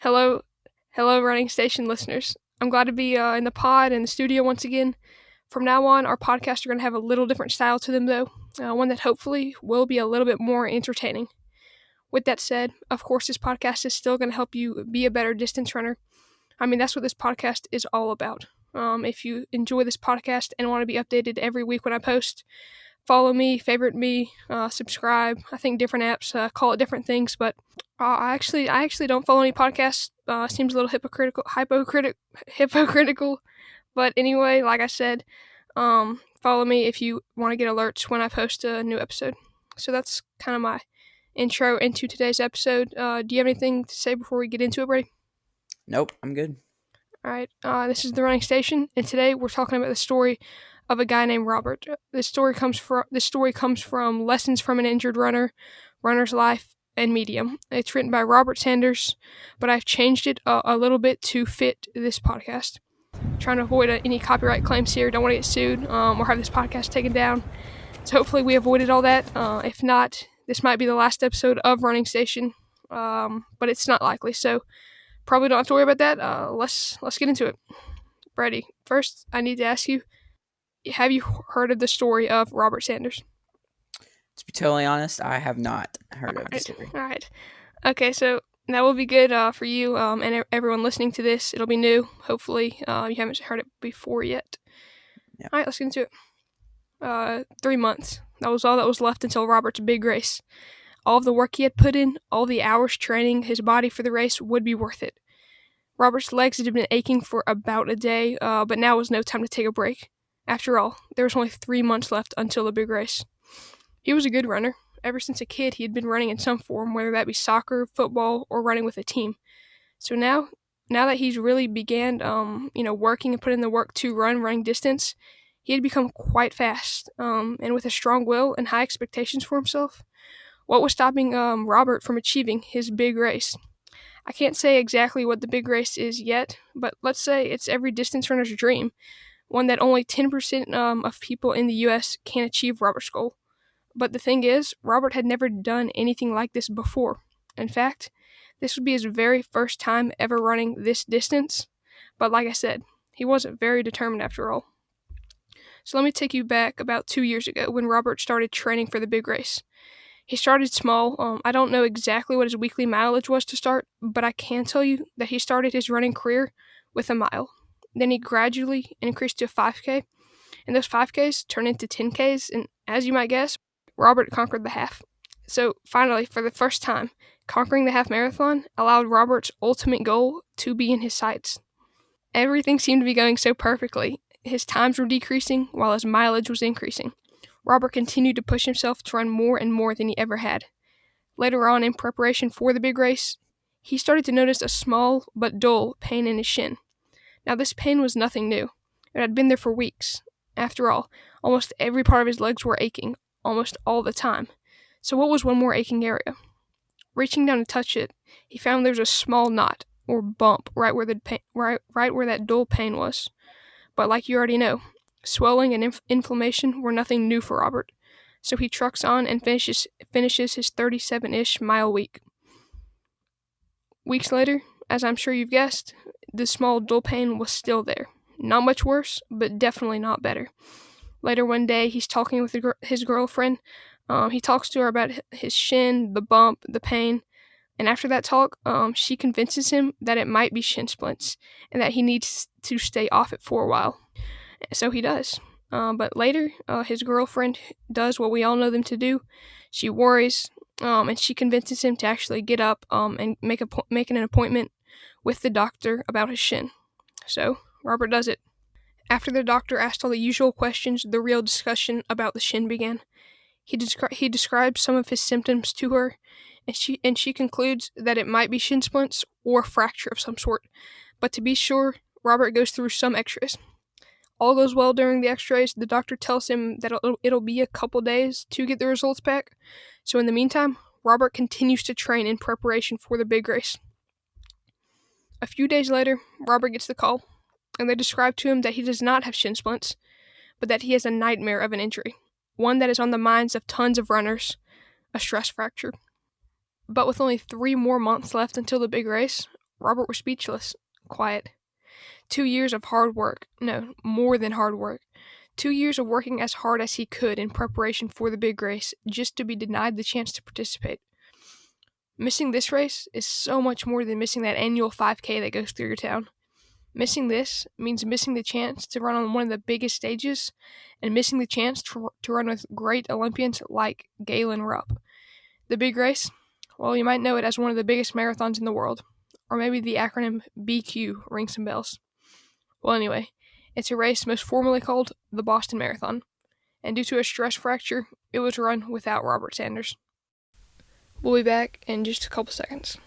Hello, hello, Running Station listeners. I'm glad to be in the pod and the studio once again. From now on, our podcasts are going to have a little different style to them, though, one that hopefully will be a little bit more entertaining. With that said, of course, this podcast is still going to help you be a better distance runner. I mean, that's what this podcast is all about. If you enjoy this podcast and want to be updated every week when I post, follow me, favorite me, subscribe. I think different apps call it different things, but I actually don't follow any podcasts. Seems a little hypocritical. But anyway, like I said, follow me if you want to get alerts when I post a new episode. So that's kind of my intro into today's episode. Do you have anything to say before we get into it, Brady? Nope, I'm good. All right. This is the Running Station, and today we're talking about the story of a guy named Robert. This story comes from Lessons from an Injured Runner, Runner's Life, and Medium. It's written by Robert Sanders, but I've changed it a little bit to fit this podcast. Trying to avoid any copyright claims here. Don't want to get sued or have this podcast taken down. So hopefully we avoided all that. If not, this might be the last episode of Running Station, but it's not likely. So probably don't have to worry about that. Let's get into it. Brady, first I need to ask you: have you heard of the story of Robert Sanders? To be totally honest, I have not heard of the Right. story. All right. Okay, so that will be good for you and everyone listening to this. It'll be new. Hopefully, you haven't heard it before yet. Yeah. All right, let's get into it. 3 months. That was all that was left until Robert's big race. All of the work he had put in, all the hours training his body for the race would be worth it. Robert's legs had been aching for about a day, but now was no time to take a break. After all, there was only 3 months left until the big race. He was a good runner. Ever since a kid, he had been running in some form, whether that be soccer, football, or running with a team. So now that he's really began, working and putting in the work to running distance, he had become quite fast, and with a strong will and high expectations for himself. What was stopping Robert from achieving his big race? I can't say exactly what the big race is yet, but let's say it's every distance runner's dream, one that only 10% of people in the U.S. can achieve Robert's goal. But the thing is, Robert had never done anything like this before. In fact, this would be his very first time ever running this distance. But like I said, he wasn't very determined after all. So let me take you back about 2 years ago when Robert started training for the big race. He started small. I don't know exactly what his weekly mileage was to start, but I can tell you that he started his running career with a mile. Then he gradually increased to a 5K, and those 5Ks turned into 10Ks, and as you might guess, Robert conquered the half. So finally, for the first time, conquering the half marathon allowed Robert's ultimate goal to be in his sights. Everything seemed to be going so perfectly. His times were decreasing while his mileage was increasing. Robert continued to push himself to run more and more than he ever had. Later on, in preparation for the big race, he started to notice a small but dull pain in his shin. Now, this pain was nothing new. It had been there for weeks. After all, almost every part of his legs were aching, almost all the time. So what was one more aching area? Reaching down to touch it, he found there was a small knot, or bump, right where that dull pain was. But like you already know, swelling and inflammation were nothing new for Robert. So he trucks on and finishes his 37-ish mile week. Weeks later, as I'm sure you've guessed, the small dull pain was still there. Not much worse, but definitely not better. Later one day, he's talking with his girlfriend. He talks to her about his shin, the bump, the pain. And after that talk, she convinces him that it might be shin splints and that he needs to stay off it for a while. So he does. But later, his girlfriend does what we all know them to do. She worries, and she convinces him to actually get up and make an appointment with the doctor about his shin. So Robert does it. After the doctor asked all the usual questions, the real discussion about the shin began. He describes some of his symptoms to her, and she concludes that it might be shin splints or fracture of some sort. But to be sure, Robert goes through some x-rays. All goes well during the x-rays. The doctor tells him that it'll be a couple days to get the results back. So in the meantime, Robert continues to train in preparation for the big race. A few days later, Robert gets the call, and they describe to him that he does not have shin splints, but that he has a nightmare of an injury, one that is on the minds of tons of runners, a stress fracture. But with only 3 more months left until the big race, Robert was speechless, quiet. 2 years of hard work. No, more than hard work. 2 years of working as hard as he could in preparation for the big race, just to be denied the chance to participate. Missing this race is so much more than missing that annual 5K that goes through your town. Missing this means missing the chance to run on one of the biggest stages and missing the chance to run with great Olympians like Galen Rupp. The big race? Well, you might know it as one of the biggest marathons in the world. Or maybe the acronym BQ rings some bells. Well, anyway, it's a race most formally called the Boston Marathon. And due to a stress fracture, it was run without Robert Sanders. We'll be back in just a couple seconds.